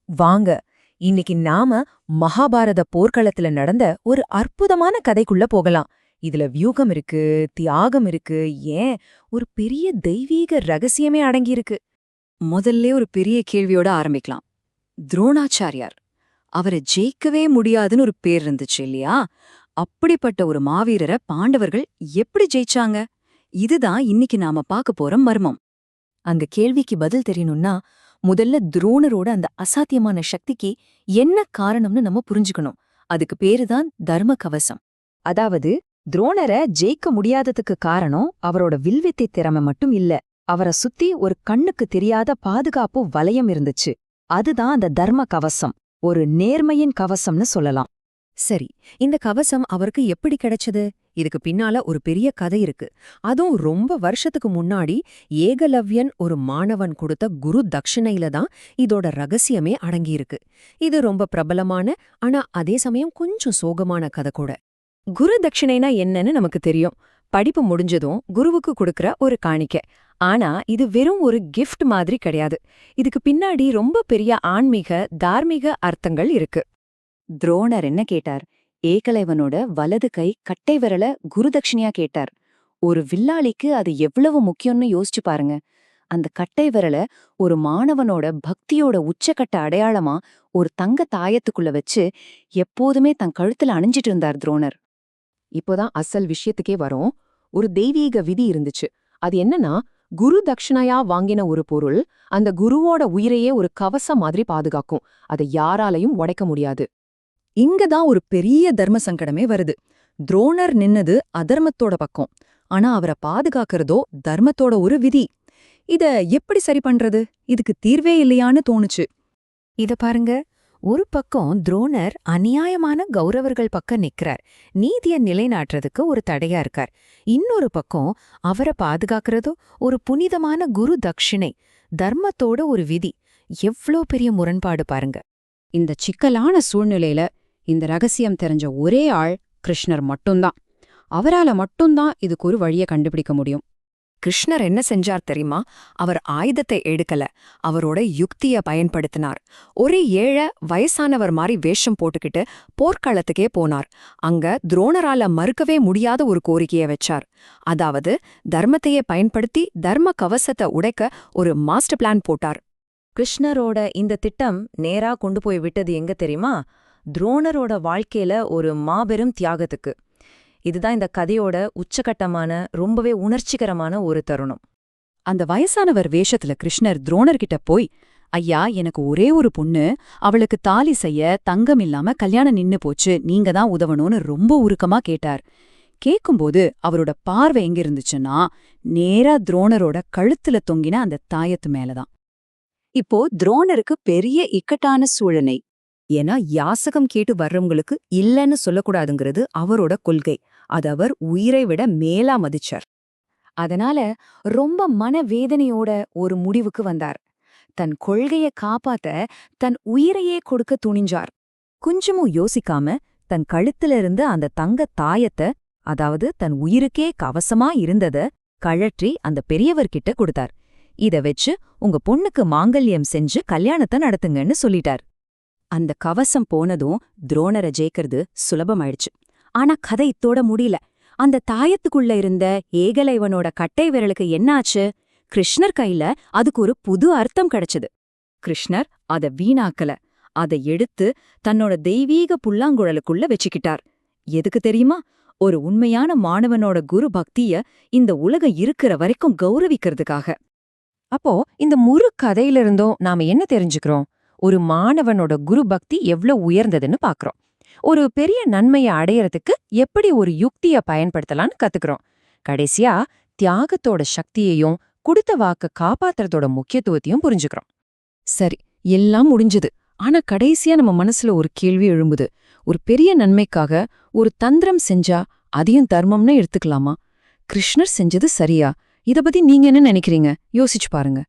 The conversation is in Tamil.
வாங்க, இன்னைக்கு நாம மகாபாரத போர்க்களத்துல நடந்த ஒரு அற்புதமான கதைக்குள்ள போகலாம். இதுல வியூகம் இருக்கு, தியாகம் இருக்கு, ஏன் ஒரு பெரிய தெய்வீக ரகசியமே அடங்கியிருக்கு. முதல்ல ஒரு பெரிய கேள்வியோட ஆரம்பிக்கலாம். துரோணாச்சாரியார் அவரை ஜெயிக்கவே முடியாதுன்னு ஒரு பேர் இருந்துச்சு இல்லையா? அப்படிப்பட்ட ஒரு மாவீரரை பாண்டவர்கள் எப்படி ஜெயிச்சாங்க? இதுதான் இன்னைக்கு நாம பார்க்க போற மர்மம். அந்த கேள்விக்கு பதில் தெரியணும்னா முதல்ல துரோணரோட அந்த அசாத்தியமான சக்திக்கு என்ன காரணம்னு நம்ம புரிஞ்சுக்கணும். அதுக்கு பேருதான் தர்ம கவசம். அதாவது துரோணரை ஜெயிக்க முடியாததுக்கு காரணம் அவரோட வில்வித்தை திறமை மட்டும் இல்ல, அவரை சுத்தி ஒரு கண்ணுக்கு தெரியாத பாதுகாப்பு வலயம் இருந்துச்சு. அதுதான் அந்த தர்ம கவசம், ஒரு நேர்மையின் கவசம்னு சொல்லலாம். சரி, இந்த கவசம் அவருக்கு எப்படி கிடைச்சது? இதுக்கு பின்னால ஒரு பெரிய கதை இருக்கு. அதுவும் ரொம்ப வருஷத்துக்கு முன்னாடி ஏகலவ்யன் ஒரு மாணவன் கொடுத்த குரு தட்சிணையில தான் இதோட ரகசியமே அடங்கியிருக்கு. இது ரொம்ப பிரபலமான, ஆனா அதே சமயம் கொஞ்சம் சோகமான கதை கூட. குரு தட்சிணைனா என்னன்னு நமக்கு தெரியும். படிப்பு முடிஞ்சதும் குருவுக்கு கொடுக்கற ஒரு காணிக்கை. ஆனா இது வெறும் ஒரு கிஃப்ட் மாதிரி கிடையாது. இதுக்கு பின்னாடி ரொம்ப பெரிய ஆன்மீக, தார்மீக அர்த்தங்கள் இருக்கு. துரோணர் என்ன கேட்டார்? ஏகலைவனோட வலது கை கட்டை விரல குருதட்சிணியா கேட்டார். ஒரு வில்லாளிக்கு அது எவ்வளவு முக்கியம்னு யோசிச்சு பாருங்க. அந்த கட்டை விரல ஒரு மாணவனோட பக்தியோட உச்சக்கட்ட அடையாளமா ஒரு தங்க தாயத்துக்குள்ள வச்சு எப்போதுமே தன் கழுத்துல அணிஞ்சிட்டு இருந்தார் துரோணர். இப்போதான் அசல் விஷயத்துக்கே வரோம். ஒரு தெய்வீக விதி இருந்துச்சு. அது என்னன்னா, குரு தட்சிணையா வாங்கின ஒரு பொருள் அந்த குருவோட உயிரையே ஒரு கவசம் மாதிரி பாதுகாக்கும். அதை யாராலையும் உடைக்க முடியாது. இங்கதான் ஒரு பெரிய தர்ம சங்கடமே வருது. துரோணர் நின்னது அதர்மத்தோட பக்கம், ஆனா அவரை பாதுகாக்கிறதோ தர்மத்தோட ஒரு விதி. இத எப்படி சரி பண்றது? இதுக்கு தீர்வே இல்லையான்னு தோணுச்சு. இத பாருங்க, ஒரு பக்கம் துரோணர் அநியாயமான கௌரவர்கள் பக்கம் நிக்கிறார், நீதியை நிலைநாட்டுறதுக்கு ஒரு தடையா இருக்கார். இன்னொரு பக்கம் அவரை பாதுகாக்கிறதோ ஒரு புனிதமான குரு தட்சிணை, தர்மத்தோட ஒரு விதி. எவ்ளோ பெரிய முரண்பாடு பாருங்க. இந்த சிக்கலான சூழ்நிலையில இந்த ரகசியம் தெரிஞ்ச ஒரே ஆள் கிருஷ்ணர் மட்டும்தான். அவரால மட்டும்தான் இதுக்கு ஒரு வழியை கண்டுபிடிக்க முடியும். கிருஷ்ணர் என்ன செஞ்சார் தெரியுமா? அவர் ஆயுதத்தை எடுக்கல, அவரோட யுக்திய பயன்படுத்தினார். ஒரு ஏழை வயசானவர் மாதிரி வேஷம் போட்டுக்கிட்டு போர்க்களத்துக்கே போனார். அங்க துரோணரால மறுக்கவே முடியாத ஒரு கோரிக்கையை வச்சார். அதாவது தர்மத்தையே பயன்படுத்தி தர்ம கவசத்தை உடைக்க ஒரு மாஸ்டர் பிளான் போட்டார். கிருஷ்ணரோட இந்த திட்டம் நேரா கொண்டு போய் விட்டது எங்க தெரியுமா? துரோணரோட வாழ்க்கையில ஒரு மாபெரும் தியாகத்துக்கு. இதுதான் இந்த கதையோட உச்சகட்டமான, ரொம்பவே உணர்ச்சிகரமான ஒரு தருணம். அந்த வயசானவர் வேஷத்துல கிருஷ்ணர் துரோணர்கிட்ட போய், ஐயா, எனக்கு ஒரே ஒரு பொண்ணு, அவளுக்கு தாலி செய்ய தங்கம் இல்லாம கல்யாணம் நின்னு போச்சு, நீங்க தான் உதவணும்னு ரொம்ப உருக்கமா கேட்டார். கேக்கும்போது அவரோட பார்வை எங்க இருந்துச்சுன்னா, நேரா துரோணரோட கழுத்துல தொங்கின அந்த தாயத்து மேலதான். இப்போ துரோணருக்கு பெரிய இக்கட்டான சூழனை. ஏன்னா யாசகம் கேட்டு வர்றவங்களுக்கு இல்லன்னு சொல்லக்கூடாதுங்கிறது அவரோட கொள்கை. அது அவர் உயிரை விட மேலா மதிச்சார். அதனால ரொம்ப மனவேதனையோட ஒரு முடிவுக்கு வந்தார். தன் கொள்கைய காப்பாத்த தன் உயிரையே கொடுக்க துணிஞ்சார். கொஞ்சமும் யோசிக்காம தன் கழுத்திலிருந்து அந்த தங்க தாயத்தை, அதாவது தன் உயிருக்கே கவசமா இருந்தத கழற்றி அந்த பெரியவர்கிட்ட கொடுத்தார். இத வச்சு உங்க பொண்ணுக்கு மாங்கல்யம் செஞ்சு கல்யாணத்தை நடத்துங்கன்னு சொல்லிட்டார். அந்த கவசம் போனதும் துரோணரை ஜெயிக்கிறது சுலபமாயிடுச்சு. ஆனா கதை இத்தோட முடியல. அந்த தாயத்துக்குள்ள இருந்த ஏகலைவனோட கட்டை விரலுக்கு என்னாச்சு? கிருஷ்ணர் கையில அதுக்கு ஒரு புது அர்த்தம் கிடைச்சது. கிருஷ்ணர் அத வீணாக்கல, அதை எடுத்து தன்னோட தெய்வீக புல்லாங்குழலுக்குள்ள வச்சுக்கிட்டார். எதுக்கு தெரியுமா? ஒரு உண்மையான மாணவனோட குரு பக்திய இந்த உலகம் இருக்கிற வரைக்கும் கௌரவிக்கிறதுக்காக. அப்போ இந்த முழு கதையிலிருந்தும் நாம என்ன தெரிஞ்சுக்கிறோம்? ஒரு மாணவனோட குரு பக்தி எவ்ளோ உயர்ந்ததுன்னு பாக்குறோம். ஒரு பெரிய நன்மையை அடையறதுக்கு எப்படி ஒரு யுக்திய பயன்படுத்தலான்னு கத்துக்கிறோம். கடைசியா தியாகத்தோட சக்தியையும் கொடுத்த வாக்க காப்பாத்துறதோட முக்கியத்துவத்தையும் புரிஞ்சுக்கிறோம். சரி, எல்லாம் முடிஞ்சது. ஆனா கடைசியா நம்ம மனசுல ஒரு கேள்வி எழும்புது. ஒரு பெரிய நன்மைக்காக ஒரு தந்திரம் செஞ்சா அதையும் தர்மம்னு எடுத்துக்கலாமா? கிருஷ்ணர் செஞ்சது சரியா? இத பத்தி நீங்க என்ன நினைக்கிறீங்க? யோசிச்சு பாருங்க.